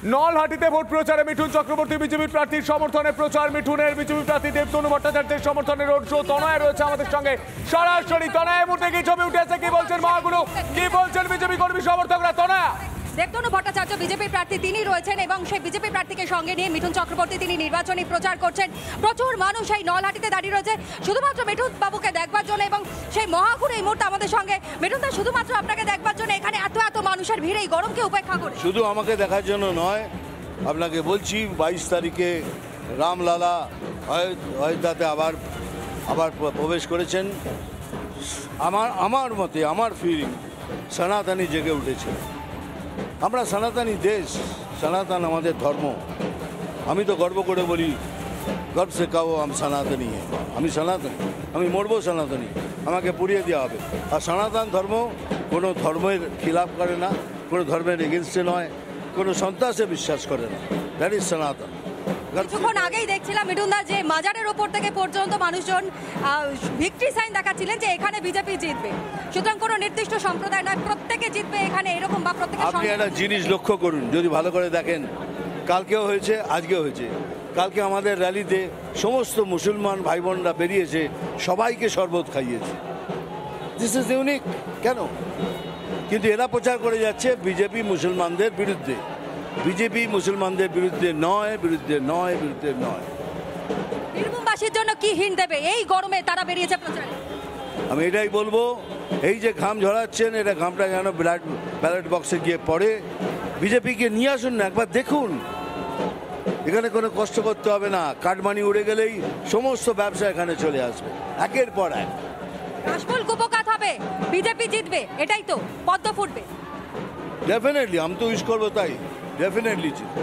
নলহাটিতে vote প্রচারে Mithun Chakraborty BJP প্রার্থীর সমর্থনে প্রচার মিঠুনের। বিজেপি প্রার্থী দেবতনু ভট্টাচার্যের সমর্থনে রোড শো। তনয় রয়েছে আমাদের সঙ্গে সরাসরি। তনয় মুহূর্তে কি ছবি উঠেছে, কি বলছেন মহাগুরু, কি বলছেন বিজেপি কর্মী সমর্থকরা? তনয়া, দেবতনু ভট্টাচার্য বিজেপি প্রার্থী তিনি রয়েছেন এবং সেই বিজেপি প্রার্থীকে সঙ্গে নিয়ে মিঠুন চক্রবর্তী তিনি নির্বাচনী প্রচার করছেন। প্রচুর মানুষ এই নলহাটিতে দাঁড়িয়ে রয়েছে শুধুমাত্র মিঠুন বাবুকে দেখবার জন্য এবং সেই মহাগুরু এই মুহূর্তে আমাদের সঙ্গে। মিঠুন দা, শুধুমাত্র আপনাকে দেখবার জন্য এখানে এত এত মানুষের ভিড় এই গরমকে উপেক্ষা করে? শুধু আমাকে দেখার জন্য নয়, আপনাকে বলছি 22 তারিখে রামলালা অযোধ্যাতে আবার প্রবেশ করেছেন। আমার মতে, আমার ফিলিং, সনাতনী জেগে উঠেছে। আমরা সনাতনী দেশ, সনাতন আমাদের ধর্ম। আমি তো গর্ব করে বলি, গর্ব সে কাও আমি সনাতনী আমি সনাতনী, আমি মরবো সনাতনী, আমাকে পুড়িয়ে দেওয়া হবে। আর সনাতন ধর্ম কোনো ধর্মের খিলাফ করে না, কোনো ধর্মের এগেনস্টে নয়, কোনো সন্ত্রাসে বিশ্বাস করে না। দ্যাট ইজ সনাতন। কিছুক্ষণ আগেই দেখছিলাম মিঠুন দা যে মাজারের ওপর থেকে পর্যন্ত মানুষজন ভিক্টরি সাইন দেখাচ্ছিলেন যে এখানে বিজেপি জিতবে। সুতরাং কোনো নির্দিষ্ট সম্প্রদায় নয়, প্রত্যেকে জিতবে এখানে এরকম বা প্রত্যেকে। আপনি একটা জিনিস লক্ষ্য করুন, যদি ভালো করে দেখেন, কালকেও হয়েছে, আজকেও হয়েছে। কালকে আমাদের র্যালিতে সমস্ত মুসলমান ভাই বোনরা বেরিয়েছে, সবাইকে শরবত খাইয়েছে। This is unique. কেন? কিন্তু এরা প্রচার করে যাচ্ছে বিজেপি মুসলমানদের বিরুদ্ধে। বিজেপি মুসলমানদের বিরুদ্ধে নয়, বিরুদ্ধে নয়, বিরুদ্ধে নয়। বীরভূমবাসীর জন্য কি হিন্ট দেবে এই গরমে তারা বেরিয়েছে প্রচারে? আমি এটাই বলবো, এই যে ঘাম ঝরাচ্ছেন, এটা ঘামটা যেন ব্যালট বক্সে গিয়ে পড়ে। বিজেপিকে নিয়ে আসুন না, একবার দেখুন। এখানে কোনো কষ্ট করতে হবে না। কাটমানি উড়ে গেলেই সমস্ত ব্যবসা এখানে চলে আসবে একের পর এক। কাশফুল কুপকাত হবে, বিজেপি জিতবে, এটাই তো, পদ্ম ফুটবে। ডেফিনেটলি, আমি তো উইশ করবো তাই। ডেফিনেটলি জিতবে।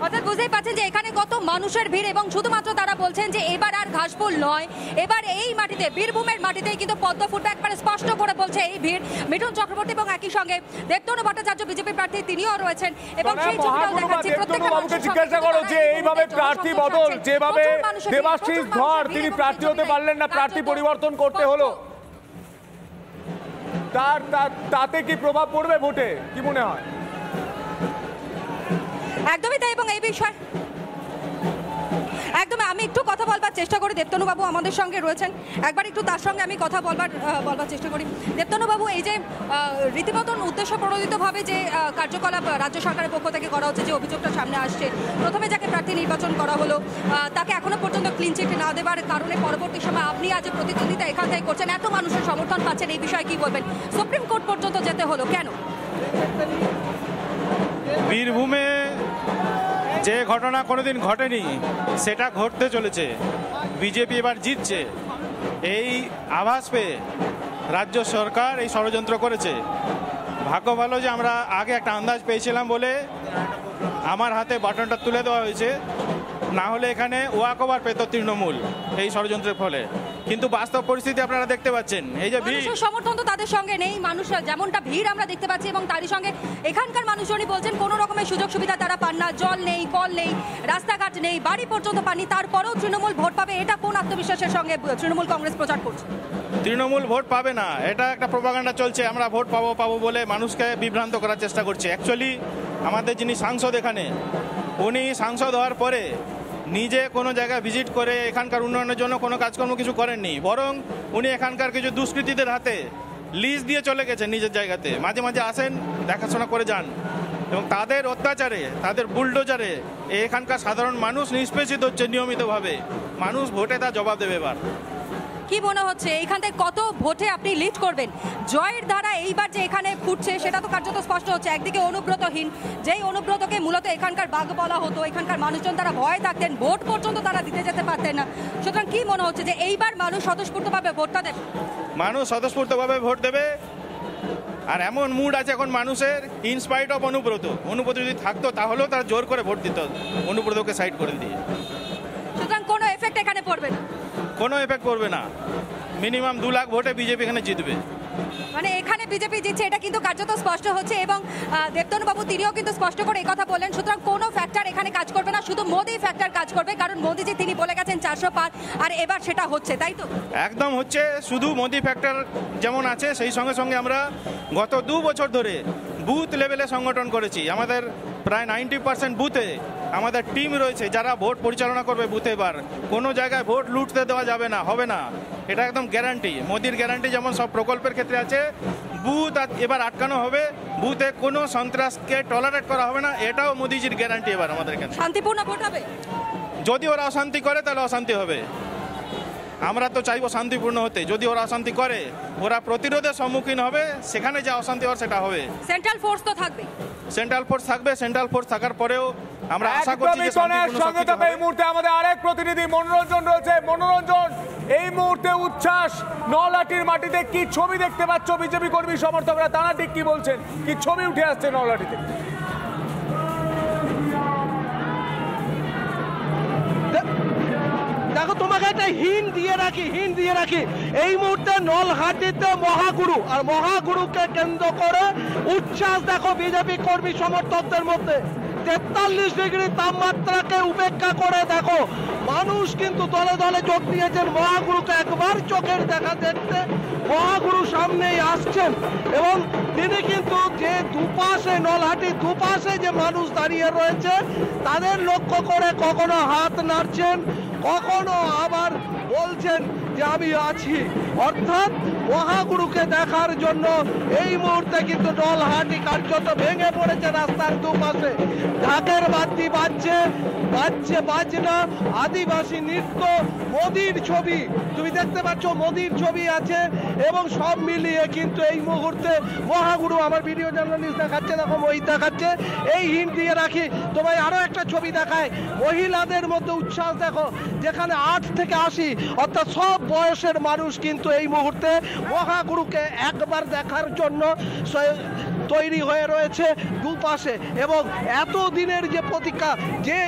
অর্থাৎ বুঝতেই পারছেন যে এখানে কত মানুষের ভিড় এবং শুধুমাত্র তারা বলছেন যে এবার আর ঘাসফুল নয়, এবার এই মাটিতে, বীরভূমের মাটিতেই কিন্তু পদ্ম ফুটবে। একবারে স্পষ্ট করে বলছে এই ভিড়। মিঠুন চক্রবর্তী এবং একই সঙ্গে দেবতনু ভট্টাচার্য বিজেপি প্রার্থী তিনিও রয়েছেন এবং সেই ছবিটাও দেখাচ্ছি। প্রত্যেকটা বাবুকে জিজ্ঞাসা করো যে এইভাবে প্রার্থী বদল, যেভাবে দেবাশিস ধর তিনি প্রার্থী হতে পারলেন না, প্রার্থী পরিবর্তন করতে হলো, তাতে কি প্রভাব পড়বে ভোটে, কি মনে হয়? একদমই তাই। এবং এই বিষয় একদমই আমি একটু কথা বলবার চেষ্টা করি। দেবতনুবাবু আমাদের সঙ্গে রয়েছেন, একবার একটু তার সঙ্গে আমি কথা বলবার চেষ্টা করি। দেবতনুবাবু, এই যে রীতিমতন উদ্দেশ্য প্রণোদিতভাবে যে কার্যকলাপ রাজ্য সরকারের পক্ষ থেকে করা হচ্ছে, যে অভিযোগটা সামনে আসছে, প্রথমে যাকে প্রার্থী নির্বাচন করা হলো তাকে এখনো পর্যন্ত ক্লিন চিট না দেওয়ার কারণে পরবর্তী সময় আপনি আজ প্রতিদ্বন্দ্বিতা এখান থেকে করছেন, এত মানুষের সমর্থন পাচ্ছেন, এই বিষয়ে কি বলবেন? সুপ্রিম কোর্ট পর্যন্ত যেতে হলো কেন? বীরভূমে যে ঘটনা কোনোদিন ঘটেনি সেটা ঘটতে চলেছে। বিজেপি এবার জিতছে, এই আভাস পেয়ে রাজ্য সরকার এই ষড়যন্ত্র করেছে। ভাগ্য ভালো যে আমরা আগে একটা আন্দাজ পেয়েছিলাম বলে আমার হাতে বাটনটা তুলে দেওয়া হয়েছে, না হলে এখানে ওয়াকওভার পেত তৃণমূল এই ষড়যন্ত্রের ফলে। কিন্তু বাস্তব পরিস্থিতি আপনারা দেখতে পাচ্ছেন, এই যে ভিড়, সমর্থন তো তাদের সঙ্গে নেই। মানুষরা যেমনটা ভিড় আমরা দেখতে পাচ্ছি এবং তারই সঙ্গে এখানকার মানুষজনই বলছেন কোনো রকমের সুযোগ সুবিধা তারা পান না, জল নেই, কল নেই, রাস্তাঘাট নেই, বাড়ি পর্যন্ত পাননি, তারপরেও তৃণমূল ভোট পাবে, এটা কোন আত্মবিশ্বাসের সঙ্গে তৃণমূল কংগ্রেস প্রচার করছে? তৃণমূল ভোট পাবে না, এটা একটা প্রোপাগান্ডা চলছে। আমরা ভোট পাবো বলে মানুষকে বিভ্রান্ত করার চেষ্টা করছে। অ্যাকচুয়ালি আমাদের যিনি সাংসদ এখানে, উনি সাংসদ হওয়ার পরে নিজে কোনো জায়গায় ভিজিট করে এখানকার উন্নয়নের জন্য কোনো কাজকর্ম কিছু করেননি, বরং উনি এখানকার কিছু দুষ্কৃতীদের হাতে লিজ দিয়ে চলে গেছেন নিজের জায়গাতে। মাঝে মাঝে আসেন, দেখাশোনা করে যান, এবং তাদের অত্যাচারে, তাদের বুলডোজারে এখানকার সাধারণ মানুষ নিষ্পেষিত হচ্ছে নিয়মিতভাবে। মানুষ ভোটে তার জবাব দেবে এবার। কি মনে হচ্ছে এইখান থেকে কত ভোটে আপনি লিড করবেন? জয়ের ধারা এইবার যে এখানে ফুটছে সেটা তো কার্যত স্পষ্ট হচ্ছে। একদিকে অনুব্রতহীন, যেই অনুব্রতকে মূলত এখানকার বাঘ বলা হতো, এখানকার মানুষজন তারা ভয় থাকতেন, ভোট পর্যন্ত তারা দিতে যেতে পারতেন না। সুতরাং কি মনে হচ্ছে যে এইবার মানুষ স্বতঃস্ফূর্তভাবে ভোটটা দেবে? মানুষ স্বতঃস্ফূর্তভাবে ভোট দেবে। আর এমন মুড আছে এখন মানুষের, ইনস্পাইট অফ অনুব্রত যদি থাকতো তাহলেও তারা জোর করে ভোট দিত অনুব্রতকে সাইড করে দিয়ে। সুতরাং কোনো এফেক্ট এখানে পড়বে না? কোনো এফেক্ট পড়বে না। মিনিমাম 2 লাখ ভোটে বিজেপি এখানে জিতবে। মানে এখানে বিজেপি জিতছে, এটা কিন্তু কার্যত স্পষ্ট হচ্ছে এবং দেবতনুবাবু তিনিও কিন্তু স্পষ্ট করে এই কথা বললেন। সুতরাং কোনো ফ্যাক্টর এখানে কাজ করবে না, শুধু মোদি ফ্যাক্টর কাজ করবে, কারণ মোদিজি তিনি বলে গেছেন 400 পার, আর এবার সেটা হচ্ছে, তাই তো? একদম হচ্ছে। শুধু মোদি ফ্যাক্টর যেমন আছে, সেই সঙ্গে সঙ্গে আমরা গত 2 বছর ধরে বুথ লেভেলে সংগঠন করেছি। আমাদের প্রায় 90% বুথে আমাদের টিম রয়েছে যারা ভোট পরিচালনা করবে বুথে। এবার কোনো জায়গায় ভোট লুটতে দেওয়া যাবে না, হবে না, এটা একদম গ্যারান্টি। মোদির গ্যারান্টি যেমন সব প্রকল্পের ক্ষেত্রে আছে, বুথ এবার আটকানো হবে, বুথে কোনো সন্ত্রাসকে টলারেট করা হবে না, এটাও মোদিজির গ্যারান্টি এবার আমাদের কাছে। শান্তিপূর্ণ ভোট হবে? যদি ওরা অশান্তি করে তাহলে অশান্তি হবে। আমরা তো চাইবো শান্তিপূর্ণ হতে। যদি ওরা অশান্তি করে, ওরা প্রতিরোধের সম্মুখীন হবে, সেখানে যা অশান্তি হওয়ার সেটা হবে। সেন্ট্রাল ফোর্স তো থাকবে? সেন্ট্রাল ফোর্স থাকবে। সেন্ট্রাল ফোর্স থাকার পরেও আমরা আশা করছি যে সঙ্গে থাকা এই মুহূর্তে আমাদের আরেক প্রতিনিধি মনোরঞ্জন রয়েছে। মনোরঞ্জন, এই মুহূর্তে উচ্ছ্বাস নলহাটির মাটিতে, কি ছবি দেখতে পাচ্ছ? বিজেপি কর্মী সমর্থকরা তারা ঠিক কি বলছেন, কি ছবি উঠে আসছে নলহাটিতে? দেখো, তোমাকে একটা হিন্ট দিয়ে রাখি এই মুহূর্তে নলহাটিতে মহাগুরু, আর মহাগুরুকে কেন্দ্র করে উচ্ছ্বাস দেখো বিজেপি কর্মী সমর্থকদের মধ্যে। 43 ডিগ্রি তাপমাত্রাকে উপেক্ষা করে দেখো মানুষ কিন্তু দলে দলে যোগ দিয়েছেন মহাগুরুকে একবার চোখের দেখা দেখতে। মহাগুরু সামনেই আসছেন এবং তিনি কিন্তু যে দুপাশে, নলহাটির দুপাশে যে মানুষ দাঁড়িয়ে রয়েছে তাদের লক্ষ্য করে কখনো হাত নাড়ছেন, কখনো আবার বলছেন যে আমি আছি। অর্থাৎ মহাগুরুকে দেখার জন্য এই মুহূর্তে কিন্তু নলহাটি কার্যত ভেঙে পড়েছে রাস্তার দুপাশে। ঢাকের বাদ্যি বাজছে বাজনা, আদিবাসী নৃত্য, মোদির ছবি তুমি দেখতে পাচ্ছ, মোদির ছবি আছে এবং সব মিলিয়ে কিন্তু এই মুহূর্তে মহাগুরু, আমার ভিডিও জার্নালিস্ট দেখাচ্ছে, দেখো মোহিত দেখাচ্ছে, এই হিন্ট দিয়ে রাখি তোমায় আরো একটা ছবি দেখায়। মহিলাদের মধ্যে উচ্ছ্বাস দেখো, যেখানে 8 থেকে 80 অর্থাৎ সব বয়সের মানুষ কিন্তু এই মুহূর্তে মহাগুরুকে একবার দেখার জন্য তৈরি হয়ে রয়েছে দুপাশে। এবং এত দিনের যে প্রতীক্ষা, যে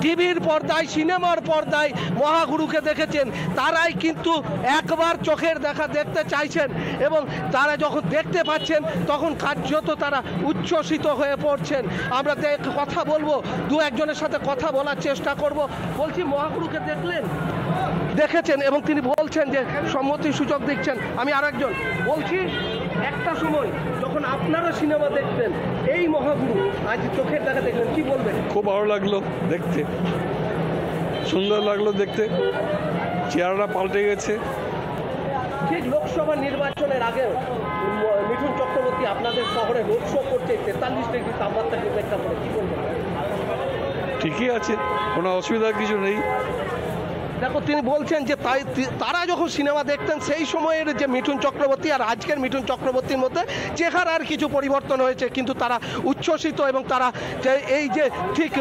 টিভির পর্দায়, সিনেমার পর্দায় মহাগুরুকে দেখেছেন, তারাই কিন্তু একবার চোখের দেখা দেখতে চাইছেন এবং তারা যখন দেখতে পাচ্ছেন তখন কার্যত তারা উচ্ছ্বসিত হয়ে পড়ছেন। আমরা কথা বলবো, দু একজনের সাথে কথা বলার চেষ্টা করব। বলছি, মহাগুরুকে দেখেছেন এবং তিনি বলছেন যে সম্মতির সূচক দিচ্ছেন। আমি আর একজন বলছি, একটা সময় যখন আপনারা সিনেমা দেখতেন এই মহাগুরু, আজ চোখের দেখা দেখলেন, কি বলবেন? খুব ভালো লাগলো দেখতে, সুন্দর লাগলো দেখতে, চেহারাটা পাল্টে গেছে। ঠিক লোকসভা নির্বাচনের আগে মিঠুন চক্রবর্তী আপনাদের শহরে রোড শো করছে 43 ডিগ্রি তাপমাত্রাকে উপেক্ষা করে, কি বলবেন? ঠিকই আছে, কোনো অসুবিধার কিছু নেই। দেখো, তিনি বলছেন যে তারা যখন সিনেমা দেখতেন সেই সময়ের যে মিঠুন চক্রবর্তী আর আজকের মিঠুন চক্রবর্তীর মধ্যে চেহারার কিছু পরিবর্তন হয়েছে, কিন্তু তারা উচ্ছ্বসিত এবং তারা এই যে ঠিক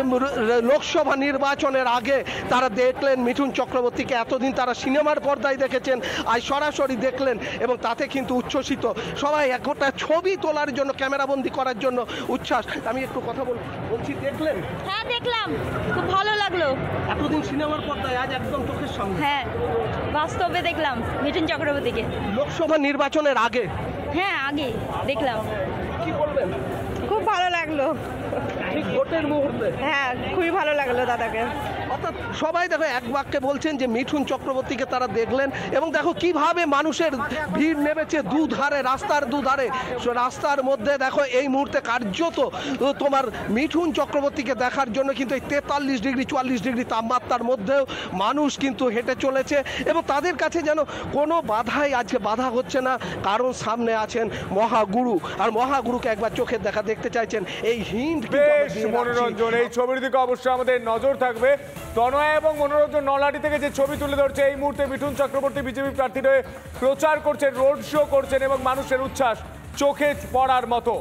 লোকসভা নির্বাচনের আগে তারা দেখলেন মিঠুন চক্রবর্তীকে, এতদিন তারা সিনেমার পর্দায় দেখেছেন, আজ সরাসরি দেখলেন এবং তাতে কিন্তু উচ্ছ্বসিত সবাই। একটা ছবি তোলার জন্য, ক্যামেরাবন্দি করার জন্য উচ্ছ্বাস। আমি একটু কথা বলছি, দেখলেন? হ্যাঁ দেখলাম, খুব ভালো লাগলো। এতদিন সিনেমার পর্দায়, আজ একদম চোখের সামনে। হ্যাঁ, বাস্তবে দেখলাম মিঠুন চক্রবর্তীকে লোকসভা নির্বাচনের আগে। হ্যাঁ, আগে দেখলাম। কি বলবেন? খুব ভালো লাগলো। ঠিক ভোটের মুহূর্তে। হ্যাঁ, খুবই ভালো লাগলো দাদাকে। অর্থাৎ সবাই দেখো এক বাক্যে বলছেন যে মিঠুন চক্রবর্তীকে তারা দেখলেন এবং দেখো কিভাবে মানুষের ভিড় নেমেছে দুধারে, রাস্তার দুধারে। রাস্তার মধ্যে দেখো এই মুহূর্তে কার্যত তোমার মিঠুন চক্রবর্তীকে দেখার জন্য কিন্তু এই 43 ডিগ্রি 44 ডিগ্রি তাপমাত্রার মধ্যেও মানুষ কিন্তু হেঁটে চলেছে এবং তাদের কাছে যেন কোনো বাধাই আজকে বাধা হচ্ছে না, কারণ সামনে আছেন মহাগুরু আর মহাগুরুকে একবার চোখের দেখা দেখতে চাইছেন। এই হিন্ট বেশ মনোরঞ্জন, এই ছবির দিকে অবশ্যই আমাদের নজর থাকবে। তনয়া এবং মনোরঞ্জন নলহাটি থেকে যে ছবি তুলে ধরছে, এই মুহূর্তে মিঠুন চক্রবর্তী বিজেপি প্রার্থী হয়ে প্রচার করছেন, রোড শো করছেন এবং মানুষের উচ্ছ্বাস চোখে পড়ার মতো।